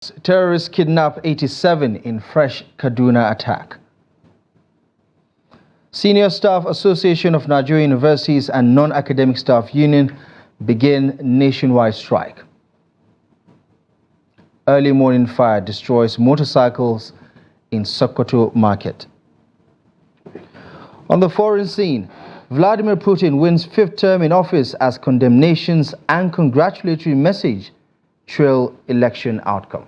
Terrorists kidnap 87 in fresh Kaduna attack. Senior Staff Association of Nigerian Universities and Non-Academic Staff Union begin nationwide strike. Early morning fire destroys motorcycles in Sokoto market. On the foreign scene, Vladimir Putin wins fifth term in office as condemnations and congratulatory message trail election outcome.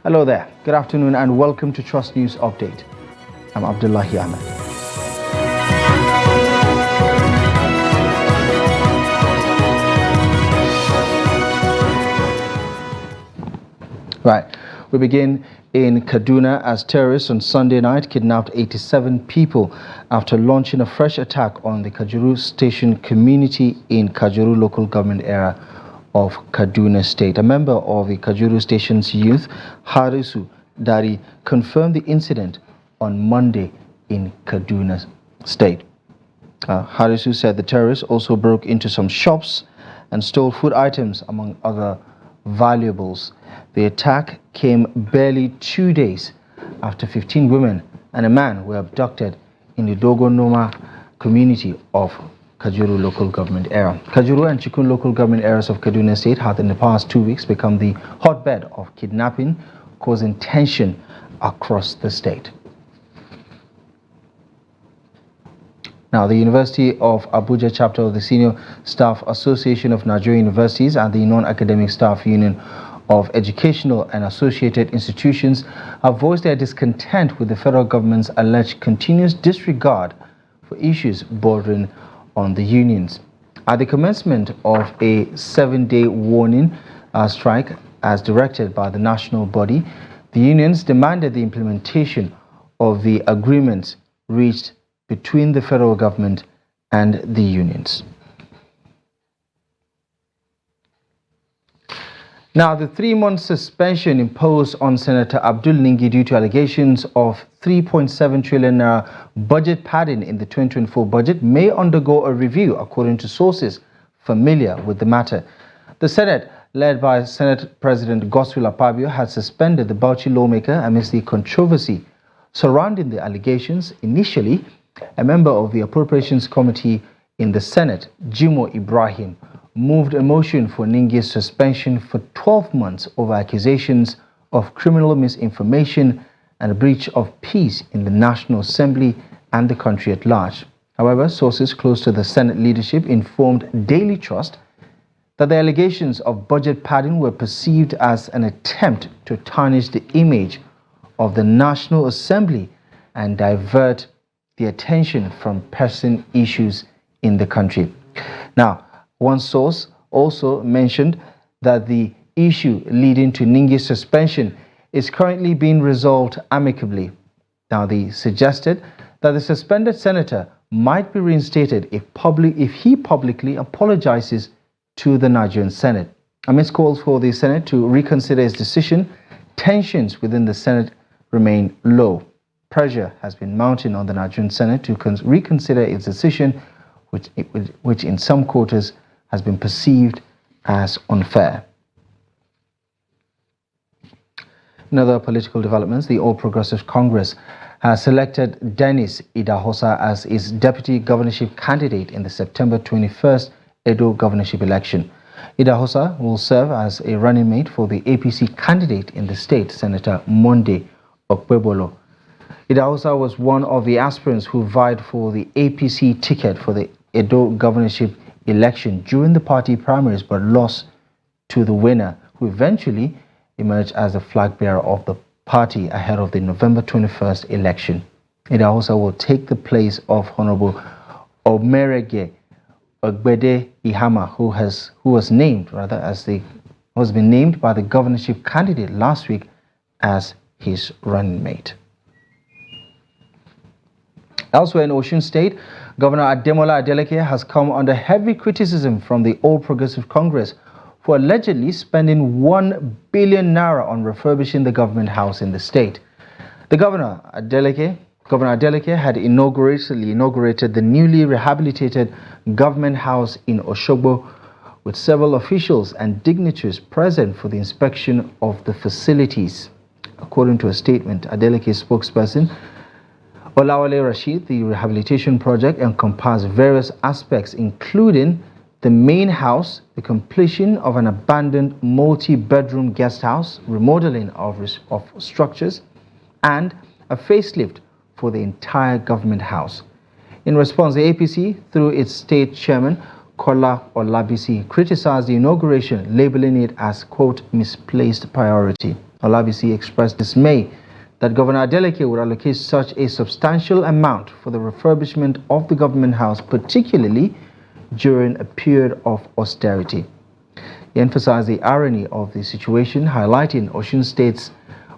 Hello there, good afternoon and welcome to Trust News Update. I'm Abdullahi Ahmed. Right, we begin in Kaduna as terrorists on Sunday night kidnapped 87 people after launching a fresh attack on the Kajuru Station community in Kajuru local government area of Kaduna State. A member of the Kajuru Station's youth, Harisu Dari, confirmed the incident on Monday in Kaduna State. Harisu said the terrorists also broke into some shops and stole food items among other valuables. The attack came barely 2 days after 15 women and a man were abducted in the Dogonoma community of Kajuru local government area. Kajuru and Chikun local government areas of Kaduna State had in the past 2 weeks become the hotbed of kidnapping, causing tension across the state. Now, the University of Abuja chapter of the Senior Staff Association of Nigerian Universities and the Non-Academic Staff Union of Educational and Associated Institutions have voiced their discontent with the federal government's alleged continuous disregard for issues bordering on the unions. At the commencement of a 7-day warning strike as directed by the national body, the unions demanded the implementation of the agreements reached between the federal government and the unions. Now, the 3-month suspension imposed on Senator Abdul Ningi due to allegations of 3.7 trillion naira budget padding in the 2024 budget may undergo a review, according to sources familiar with the matter. The Senate, led by Senate President Godswill Akpabio, had suspended the Bauchi lawmaker amidst the controversy surrounding the allegations. Initially, a member of the Appropriations Committee in the Senate, Jimo Ibrahim, moved a motion for Ningi's suspension for 12 months over accusations of criminal misinformation and a breach of peace in the National Assembly and the country at large. However, sources close to the Senate leadership informed Daily Trust that the allegations of budget padding were perceived as an attempt to tarnish the image of the National Assembly and divert the attention from pressing issues in the country. Now, one source also mentioned that the issue leading to Ningi's suspension is currently being resolved amicably. Now, they suggested that the suspended senator might be reinstated if he publicly apologizes to the Nigerian Senate. Amidst calls for the Senate to reconsider its decision, tensions within the Senate remain low. Pressure has been mounting on the Nigerian Senate to reconsider its decision, which in some quarters has been perceived as unfair. In other political developments, the All Progressive Congress has selected Dennis Idahosa as its deputy governorship candidate in the September 21st Edo governorship election. Idahosa will serve as a running mate for the APC candidate in the state, Senator Monday Okpebolo. Idahosa was one of the aspirants who vied for the APC ticket for the Edo governorship election during the party primaries, but lost to the winner, who eventually emerged as the flag bearer of the party ahead of the November 21st election. Idahosa will take the place of Honorable Omerege Ogbede Ihama, who has been named by the governorship candidate last week as his running mate. Elsewhere in Osun State, Governor Ademola Adeleke has come under heavy criticism from the All Progressive Congress for allegedly spending 1 billion naira on refurbishing the government house in the state. Governor Adeleke had inaugurated the newly rehabilitated government house in Oshogbo, with several officials and dignitaries present for the inspection of the facilities. According to a statement, Adeleke's spokesperson Olawale Rashid, the rehabilitation project encompassed various aspects, including the main house, the completion of an abandoned multi-bedroom guest house, remodeling of structures, and a facelift for the entire government house. In response, the APC, through its state chairman, Kola Olabisi, criticized the inauguration, labeling it as, quote, misplaced priority. Olabisi expressed dismay that Governor Adeleke would allocate such a substantial amount for the refurbishment of the government house, particularly during a period of austerity. He emphasized the irony of the situation, highlighting Osun State's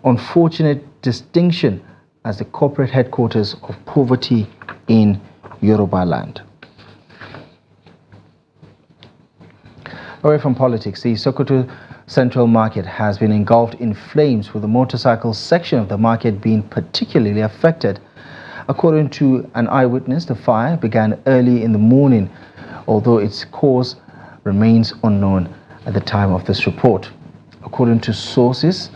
unfortunate distinction as the corporate headquarters of poverty in Yoruba land. Away from politics, the Sokoto Central Market has been engulfed in flames, with the motorcycle section of the market being particularly affected. According to an eyewitness, the fire began early in the morning, although its cause remains unknown at the time of this report. According to sources,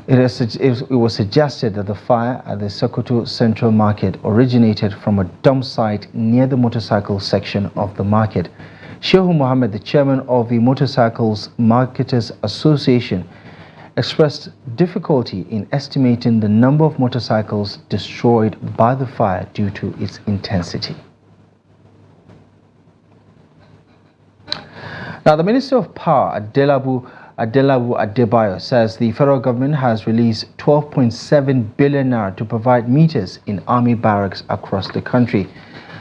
it was suggested that the fire at the Sokoto Central Market originated from a dump site near the motorcycle section of the market. Shehu Mohammed, the chairman of the Motorcycles Marketers Association, expressed difficulty in estimating the number of motorcycles destroyed by the fire due to its intensity. Now, the Minister of Power, Adelabu Adebayo, says the federal government has released 12.7 billion naira to provide meters in army barracks across the country.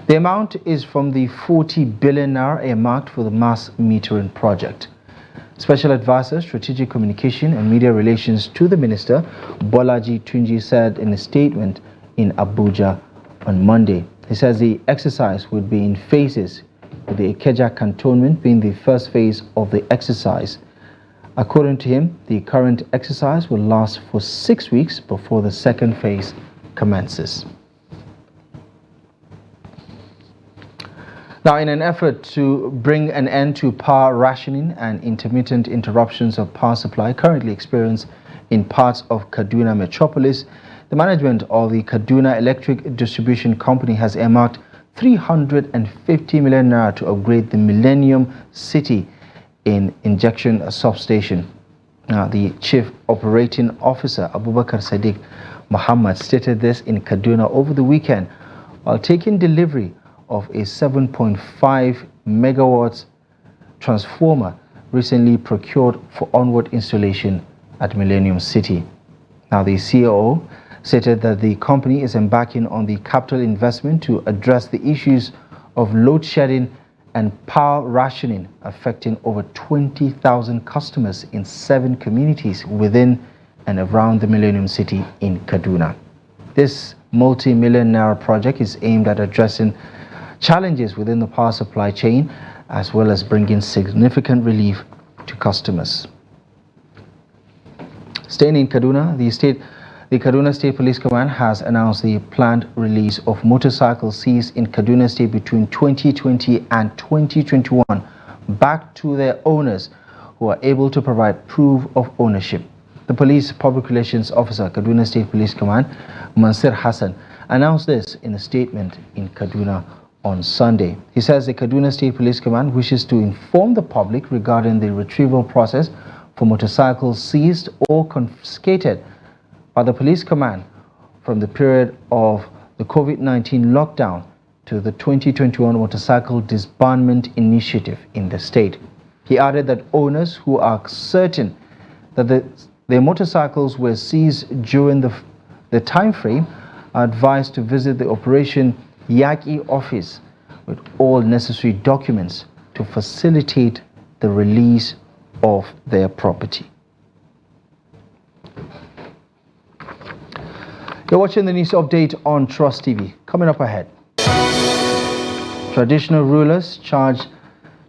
The amount is from the 40 billion naira earmarked for the mass metering project. Special Advisor, Strategic Communication and Media Relations to the Minister, Bolaji Tunji, said in a statement in Abuja on Monday. He says the exercise would be in phases, with the Ikeja cantonment being the first phase of the exercise. According to him, the current exercise will last for 6 weeks before the second phase commences. Now, in an effort to bring an end to power rationing and intermittent interruptions of power supply currently experienced in parts of Kaduna metropolis, the management of the Kaduna Electric Distribution Company has earmarked 350 million naira to upgrade the Millennium City in injection substation. Now, the Chief Operating Officer, Abubakar Sadiq Muhammad, stated this in Kaduna over the weekend while taking delivery of a 7.5 megawatts transformer recently procured for onward installation at Millennium City. Now, the CEO stated that the company is embarking on the capital investment to address the issues of load shedding and power rationing affecting over 20,000 customers in 7 communities within and around the Millennium City in Kaduna. This multi-million naira project is aimed at addressing challenges within the power supply chain, as well as bringing significant relief to customers. Staying in Kaduna, the Kaduna State Police Command has announced the planned release of motorcycles seized in Kaduna State between 2020 and 2021 back to their owners, who are able to provide proof of ownership. The Police Public Relations Officer, Kaduna State Police Command, Mansur Hassan, announced this in a statement in Kaduna on Sunday. He says the Kaduna State Police Command wishes to inform the public regarding the retrieval process for motorcycles seized or confiscated by the Police Command from the period of the COVID-19 lockdown to the 2021 Motorcycle Disbandment Initiative in the state. He added that owners who are certain that their motorcycles were seized during the time frame are advised to visit the Operation Yaki office with all necessary documents to facilitate the release of their property. You're watching the news update on Trust TV. Coming up ahead, traditional rulers charged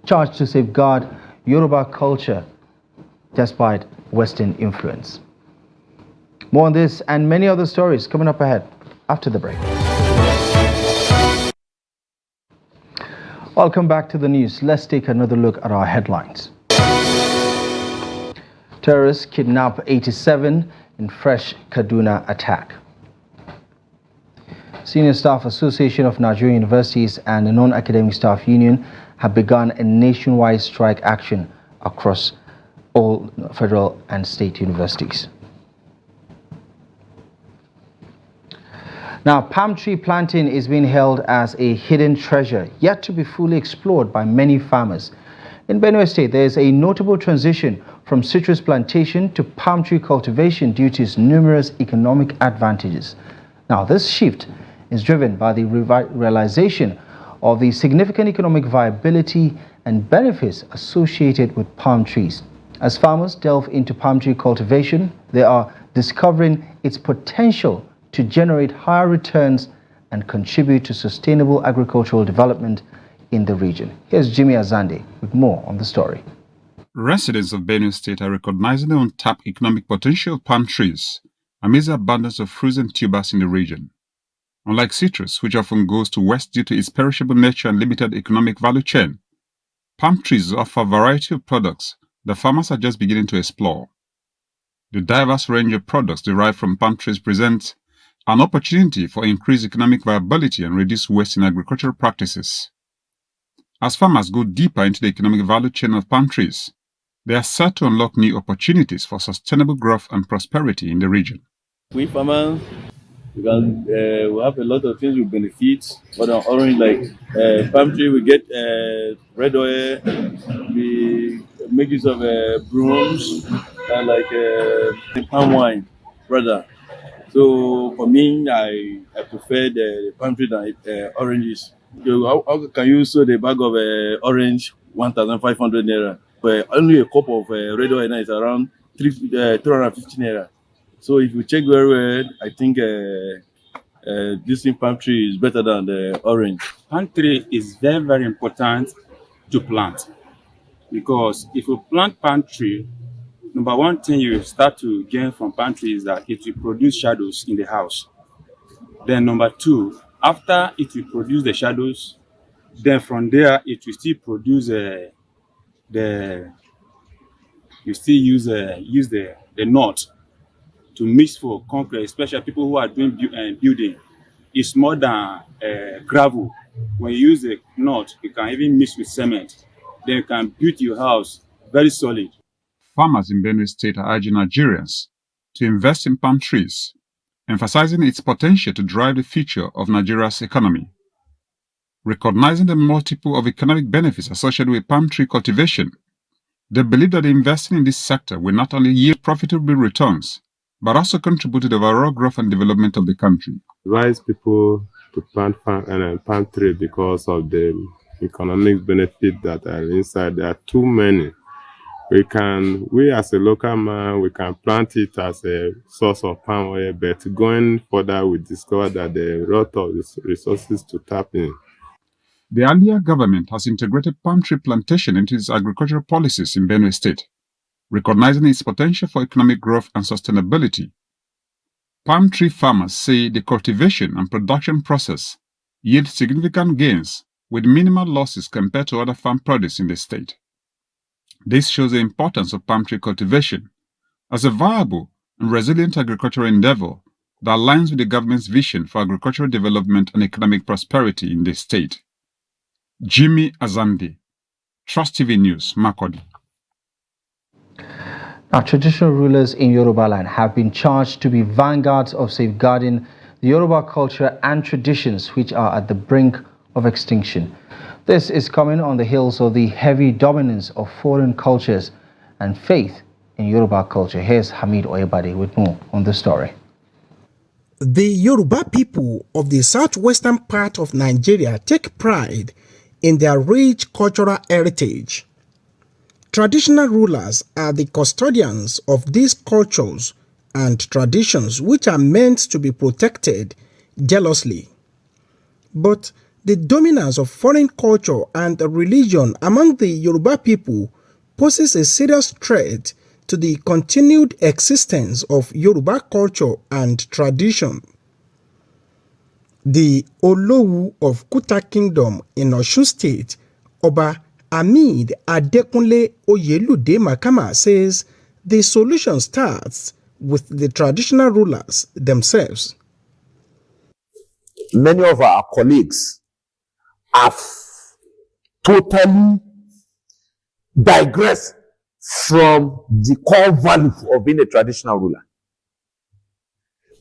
to safeguard Yoruba culture despite Western influence. More on this and many other stories coming up ahead after the break. Welcome back to the news. Let's take another look at our headlines. Terrorists kidnap 87 in fresh Kaduna attack. Senior Staff Association of Nigerian Universities and the Non-Academic Staff Union have begun a nationwide strike action across all federal and state universities. Now, palm tree planting is being held as a hidden treasure yet to be fully explored by many farmers. In Benue State, there is a notable transition from citrus plantation to palm tree cultivation due to its numerous economic advantages. Now, this shift is driven by the realization of the significant economic viability and benefits associated with palm trees. As farmers delve into palm tree cultivation, they are discovering its potential to generate higher returns and contribute to sustainable agricultural development in the region. Here's Jimmy Azande with more on the story. Residents of Benue State are recognizing the untapped economic potential of palm trees amidst the abundance of fruits and tubers in the region. Unlike citrus, which often goes to waste due to its perishable nature and limited economic value chain, palm trees offer a variety of products that farmers are just beginning to explore. The diverse range of products derived from palm trees presents an opportunity for increased economic viability and reduced waste in agricultural practices. As farmers go deeper into the economic value chain of palm trees, they are set to unlock new opportunities for sustainable growth and prosperity in the region. We farmers, we have a lot of things we benefit. But on orange, like palm tree, we get red oil. We make use of brooms and like palm wine, brother. So for me, I prefer the palm tree than oranges. So how can you sell the bag of orange 1,500 naira? But only a cup of red oil is around 350 naira. So if you check very well, I think this palm tree is better than the orange. Palm tree is very, very important to plant, because if you plant palm tree, number one thing you start to gain from palm tree is that it will produce shadows in the house. Then number two, after it will produce the shadows, then from there it will still produce you still use the knot to mix for concrete, especially people who are doing building. It's more than gravel. When you use the knot, you can even mix with cement. Then you can build your house very solid. Farmers in Benue State are urging Nigerians to invest in palm trees, emphasizing its potential to drive the future of Nigeria's economy. Recognizing the multiple of economic benefits associated with palm tree cultivation, they believe that investing in this sector will not only yield profitable returns, but also contribute to the overall growth and development of the country. Advise people to plant palm tree because of the economic benefit that are inside. There are too many. We as a local man, we can plant it as a source of palm oil, but going further, we discover that there are a lot of resources to tap in. The earlier government has integrated palm tree plantation into its agricultural policies in Benue State, recognizing its potential for economic growth and sustainability. Palm tree farmers say the cultivation and production process yield significant gains with minimal losses compared to other farm produce in the state. This shows the importance of palm tree cultivation as a viable and resilient agricultural endeavor that aligns with the government's vision for agricultural development and economic prosperity in the state. Jimmy Azande, Trust TV News, Makurdi. Now, traditional rulers in Yoruba land have been charged to be vanguards of safeguarding the Yoruba culture and traditions which are at the brink of extinction. This is coming on the heels of the heavy dominance of foreign cultures and faith in Yoruba culture. Here's Hamid Oyebade with more on the story. The Yoruba people of the southwestern part of Nigeria take pride in their rich cultural heritage. Traditional rulers are the custodians of these cultures and traditions which are meant to be protected jealously. But the dominance of foreign culture and religion among the Yoruba people poses a serious threat to the continued existence of Yoruba culture and tradition. The Olowu of Kuta Kingdom in Osun State Oba Hamid Adekunle Oyelude Makama says the solution starts with the traditional rulers themselves. Many of our colleagues have totally digressed from the core value of being a traditional ruler.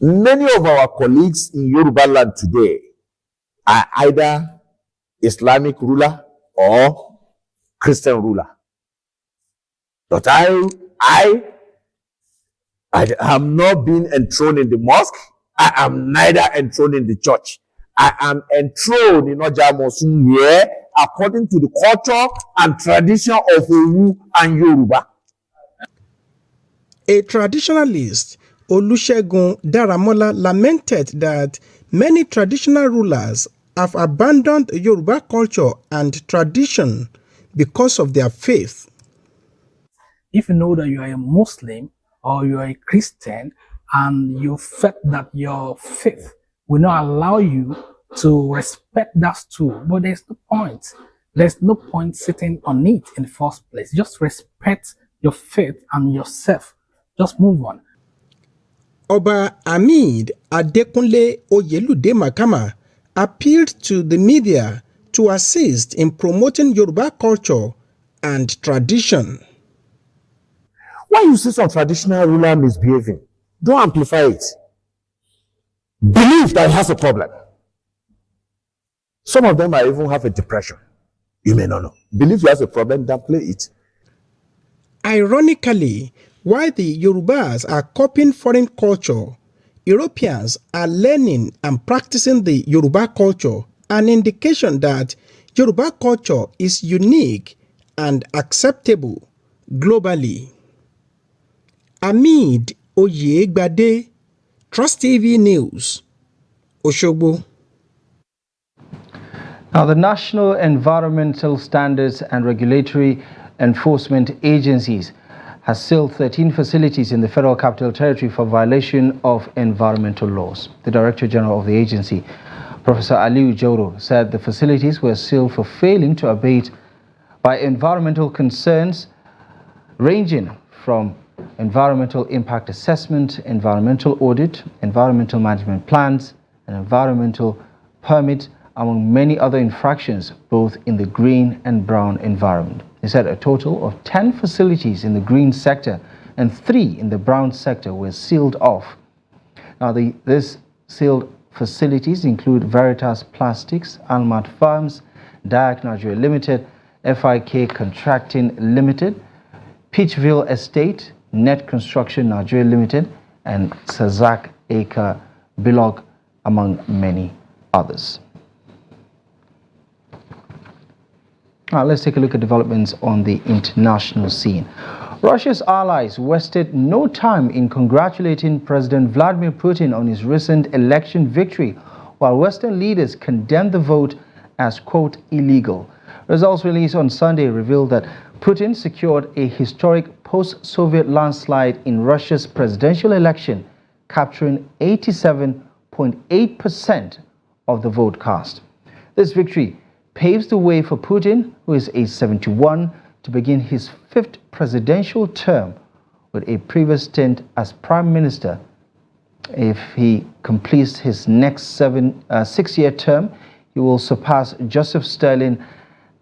Many of our colleagues in Yoruba land today are either Islamic ruler or Christian ruler. But I am not being enthroned in the mosque. I am neither enthroned in the church. I am enthroned in Ojamosun here according to the culture and tradition of Owu and Yoruba. A traditionalist, Olusegun Daramola, lamented that many traditional rulers have abandoned Yoruba culture and tradition because of their faith. If you know that you are a Muslim or you are a Christian and you felt that your faith will not allow you to respect that too, but there's no point. There's no point sitting on it in the first place. Just respect your faith and yourself. Just move on. Oba Hamid Adekunle Oyelude Makama appealed to the media to assist in promoting Yoruba culture and tradition. When you see some traditional ruler misbehaving, don't amplify it. Believe that he has a problem. Some of them might even have a depression. You may not know. Believe he has a problem, then play it. Ironically, while the Yorubas are copying foreign culture, Europeans are learning and practicing the Yoruba culture, an indication that Yoruba culture is unique and acceptable globally. Hamid Oyegbade, Trust TV News, Osogbo. Now, the National Environmental Standards and Regulatory Enforcement Agencies has sealed 13 facilities in the Federal Capital Territory for violation of environmental laws. The Director General of the agency, Professor Aliu Joro, said the facilities were sealed for failing to abate by environmental concerns ranging from environmental impact assessment, environmental audit, environmental management plans, and environmental permit, among many other infractions, both in the green and brown environment. He said a total of 10 facilities in the green sector and 3 in the brown sector were sealed off. Now, these sealed facilities include Veritas Plastics, Almat Farms, Dayak Nigeria Limited, FIK Contracting Limited, Peachville Estate, Net Construction Nigeria Limited, and Sazak Acre Bilog, among many others. Now, let's take a look at developments on the international scene. Russia's allies wasted no time in congratulating President Vladimir Putin on his recent election victory, while Western leaders condemned the vote as, quote, illegal. Results released on Sunday revealed that Putin secured a historic post-Soviet landslide in Russia's presidential election, capturing 87.8% of the vote cast. This victory paves the way for Putin, who is age 71, to begin his 5th presidential term, with a previous stint as prime minister. If he completes his next 6-year term, he will surpass Joseph Stalin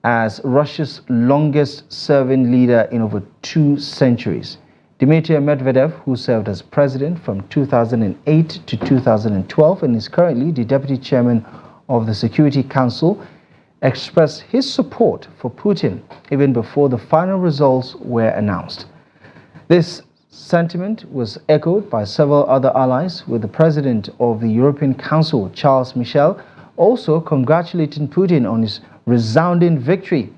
as Russia's longest-serving leader in over 2 centuries. Dmitry Medvedev, who served as president from 2008 to 2012 and is currently the deputy chairman of the Security Council, expressed his support for Putin even before the final results were announced. This sentiment was echoed by several other allies, with the president of the European Council, Charles Michel, also congratulating Putin on his resounding victory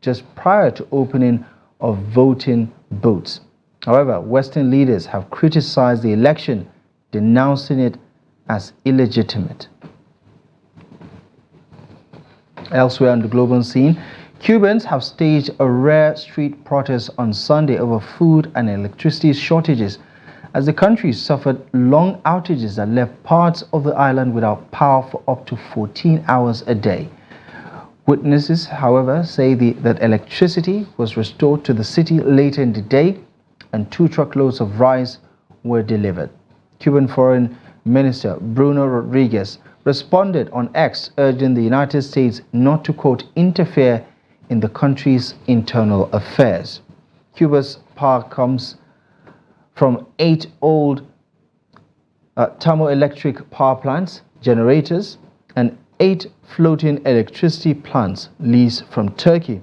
just prior to opening of voting booths. However, Western leaders have criticized the election, denouncing it as illegitimate. Elsewhere on the global scene, Cubans have staged a rare street protest on Sunday over food and electricity shortages as the country suffered long outages that left parts of the island without power for up to 14 hours a day. Witnesses, however, say that electricity was restored to the city later in the day and 2 truckloads of rice were delivered. Cuban Foreign Minister Bruno Rodriguez responded on X, urging the United States not to, quote, interfere in the country's internal affairs. Cuba's power comes from 8 old thermoelectric power plants, generators, and 8 floating electricity plants leased from Turkey,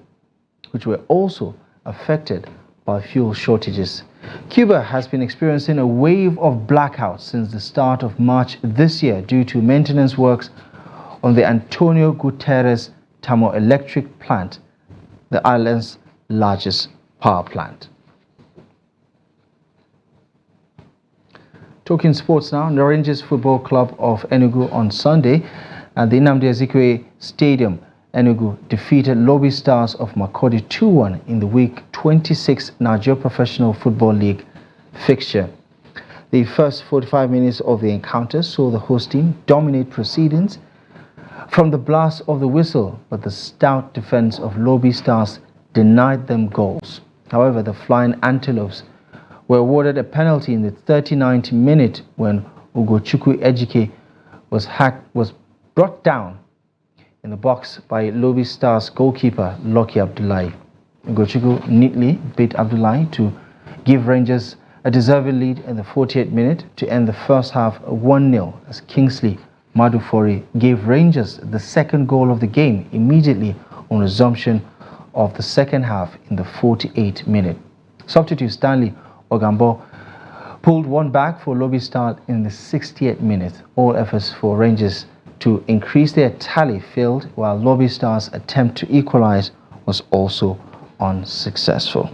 which were also affected by fuel shortages. Cuba has been experiencing a wave of blackouts since the start of March this year due to maintenance works on the Antonio Guterres thermoelectric plant, the island's largest power plant. Talking sports now, the Rangers Football Club of Enugu on Sunday at the Nnamdi Azikiwe Stadium, Enugu defeated Lobby Stars of Makurdi 2-1 in the Week 26 Nigeria Professional Football League fixture. The first 45 minutes of the encounter saw the host team dominate proceedings from the blast of the whistle, but the stout defense of Lobby Stars denied them goals. However, the Flying Antelopes were awarded a penalty in the 39th minute when Ugochukwu Ejike was brought down in the box by Lobby Stars goalkeeper Lucky Abdullahi. Ugochukwu neatly beat Abdullahi to give Rangers a deserving lead in the 48th minute to end the first half 1-0 as Kingsley Madufori gave Rangers the second goal of the game immediately on resumption of the second half in the 48th minute. Substitute Stanley Ogambo pulled one back for Lobby Stars in the 60th minute. All efforts for Rangers to increase their tally failed, while Lobby Stars' attempt to equalize was also unsuccessful.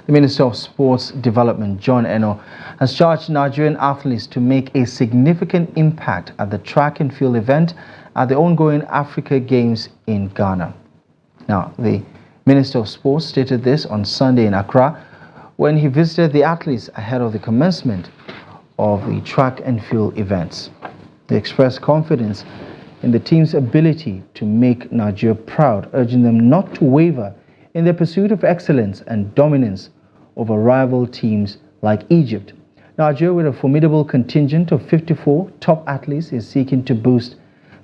The Minister of Sports Development, John Eno, has charged Nigerian athletes to make a significant impact at the track and field event at the ongoing Africa Games in Ghana. Now, the Minister of Sports stated this on Sunday in Accra when he visited the athletes ahead of the commencement of the track and field events. They expressed confidence in the team's ability to make Nigeria proud, urging them not to waver in their pursuit of excellence and dominance over rival teams like Egypt. Nigeria, with a formidable contingent of 54 top athletes, is seeking to boost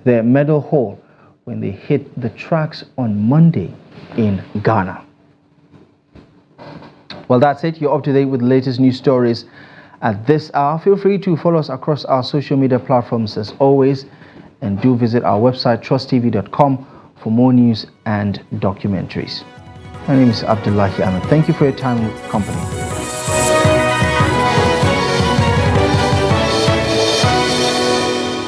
their medal haul when they hit the tracks on Monday in Ghana. Well, that's it. You're up to date with the latest news stories at this hour. Feel free to follow us across our social media platforms as always, and do visit our website trusttv.com for more news and documentaries. My name is Abdullahi Ahmed. Thank you for your time and company.